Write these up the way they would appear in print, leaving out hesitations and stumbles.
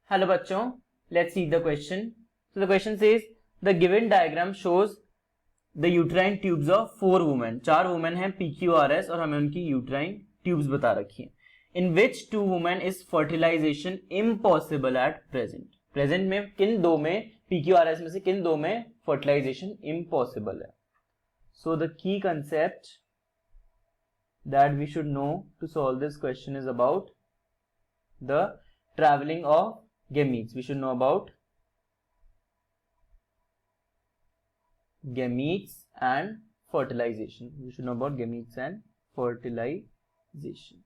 Hello बच्चों, let's see the question. So the question says the given diagram shows the uterine tubes of 4 women. 4 women हैं PQRS और हमें उनकी uterine tubes बता रखी हैं. In which 2 women is fertilization impossible at present? Present में किन दो में PQRS में से किन दो में fertilization impossible है? So the key concept that we should know to solve this question is about the traveling of gametes. We should know about gametes and fertilization. We should know about gametes and fertilization.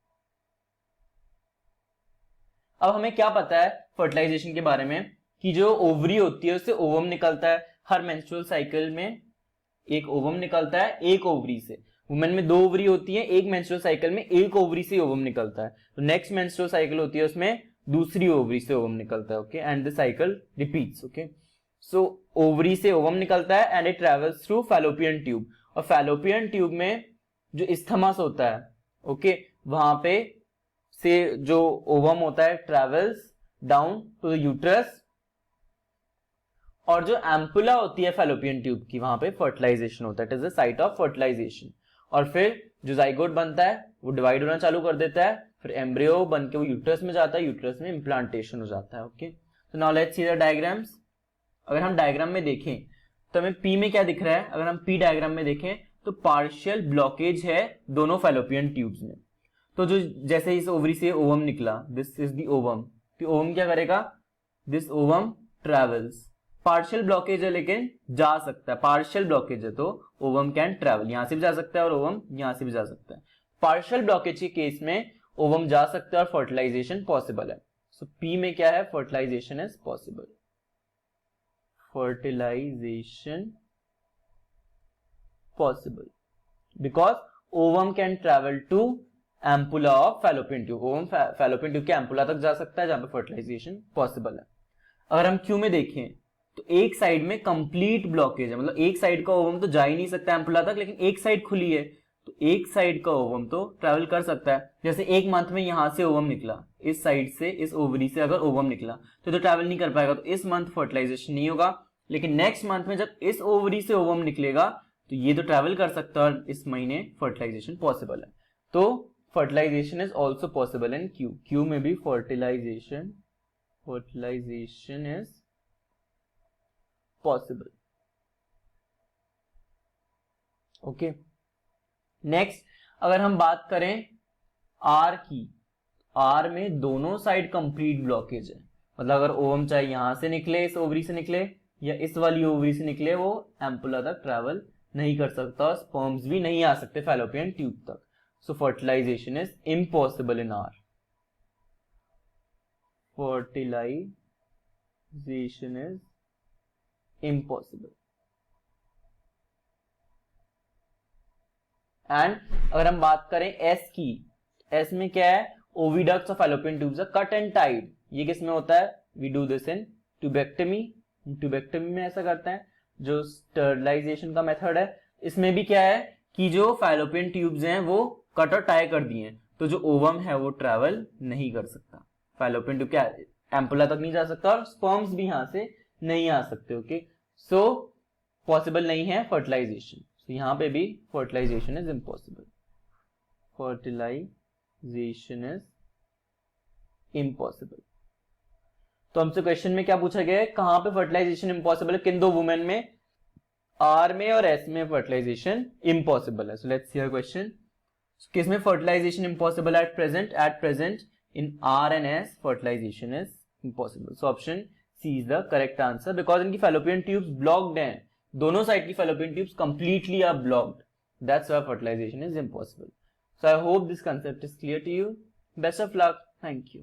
अब हमें क्या पता है fertilisation के बारे में कि जो ओवरी होती है उससे ओवम निकलता है. हर मेंस्ट्रुअल साइकिल में एक ओवम निकलता है एक ओवरी से. वुमेन में 2 ओवरी होती है, एक मेंस्ट्रुअल साइकिल में एक ओवरी से ओवम निकलता है. तो नेक्स्ट मेंस्ट्रुअल साइकिल होती है उसमें दूसरी ओवरी से ओवम निकलता है. Okay, and the cycle repeats. Okay, so ovary से ओवम निकलता है and it travels through fallopian tube. और फैलोपियन ट्यूब में जो इस्थमस होता है, ओके, वहां पे से जो ओवम होता है travels down to the uterus, और जो एम्पुला होती है फैलोपियन ट्यूब की वहां पे फर्टिलाइजेशन होता है. It is the site of fertilisation. और फिर जो जाइगोट बनता है वो डिवाइड होना चालू कर देता है, फिर एम्ब्रियो बन के वो यूट्रस में जाता है, यूट्रस में इम्प्लांटेशन हो जाता है. ओके, तो now let's see the diagrams. अगर हम डायग्राम में देखें तो हमें पी में क्या दिख रहा है. अगर हम पी डायग्राम में देखें तो पार्शियल ब्लॉकेज है दोनों फैलोपियन ट्यूब्स में. तो जो जैसे इस ओवरी से ओवम निकला, दिस इज द ओवम, तो ओवम क्या करेगा, this ovum travels. Partial blockage है लेकिन जा सकता है, पार्शियल ब्लॉकेज है तो ओवम कैन ट्रेवल. यहां से भी जा सकता है और ओवम यहां से भी जा सकता है. पार्शियल ब्लॉकेज के केस में ओवम जा सकता है और फर्टिलाइजेशन पॉसिबल है. सो पी में क्या है, fertilisation is possible. Fertilisation possible because ovum can travel to ampulla of fallopian tube. Ovum fallopian tube के एम्पुला तक जा सकता है जहां पे फर्टिलाइजेशन पॉसिबल है. अगर हम क्यू में देखें तो एक साइड में कंप्लीट ब्लॉकेज है, मतलब एक साइड का ओवम तो जा ही नहीं सकता एम्पुला तक, लेकिन एक साइड खुली है तो एक साइड का ओवम तो ट्रैवल कर सकता है. जैसे एक मंथ में यहां से ओवम निकला, इस साइड से इस ओवरी से अगर ओवम निकला तो ट्रैवल नहीं कर पाएगा, तो इस मंथ फर्टिलाइजेशन नहीं होगा. लेकिन नेक्स्ट मंथ में जब इस ओवरी से ओवम निकलेगा तो ये तो ट्रैवल कर सकता है और इस महीने फर्टिलाइजेशन पॉसिबल है. तो fertilisation is also possible in Q. Q में भी fertilisation is possible. Okay, next अगर हम बात करें आर की, आर में दोनों साइड कंप्लीट ब्लॉकेज है. मतलब अगर ओवम चाहे यहां से निकले, इस ओवरी से निकले, या इस वाली ओवरी से निकले, वो एम्पुला तक ट्रैवल नहीं कर सकता और स्पर्म्स भी नहीं आ सकते फैलोपियन ट्यूब तक. So fertilisation is impossible in R. Fertilisation is impossible. And अगर हम बात करें एस की, एस में क्या है, oviducts of fallopian tubes are cut and tied. ये किस में होता है, we do this in tubectomy. Tubectomy में ऐसा करते हैं, जो स्टरलाइजेशन का मेथड है. इसमें भी क्या है कि जो फैलोपियन ट्यूब्स हैं वो कट और टाई कर दिए हैं, तो जो ओवम है वो ट्रैवल नहीं कर सकता. फैलोपियन ट्यूब क्या एम्पुला तक नहीं जा सकता और स्पर्म्स भी यहां से नहीं आ सकते. ओके, सो पॉसिबल नहीं है फर्टिलाइजेशन. तो यहां पे भी fertilisation is impossible. Fertilisation is impossible. तो हमसे क्वेश्चन में क्या पूछा गया है, कहां पे फर्टिलाइजेशन इम्पॉसिबल है, किन दो वुमेन में, आर में और एस में फर्टिलाइजेशन इम्पॉसिबल है. So let's see the question. किसमें fertilisation impossible at present, at present in R and S fertilisation is impossible. So option C is the correct answer because इनकी fallopian tubes blocked हैं, दोनों side की fallopian tubes completely are blocked. That's why fertilisation is impossible. So I hope this concept is clear to you. Best of luck. Thank you.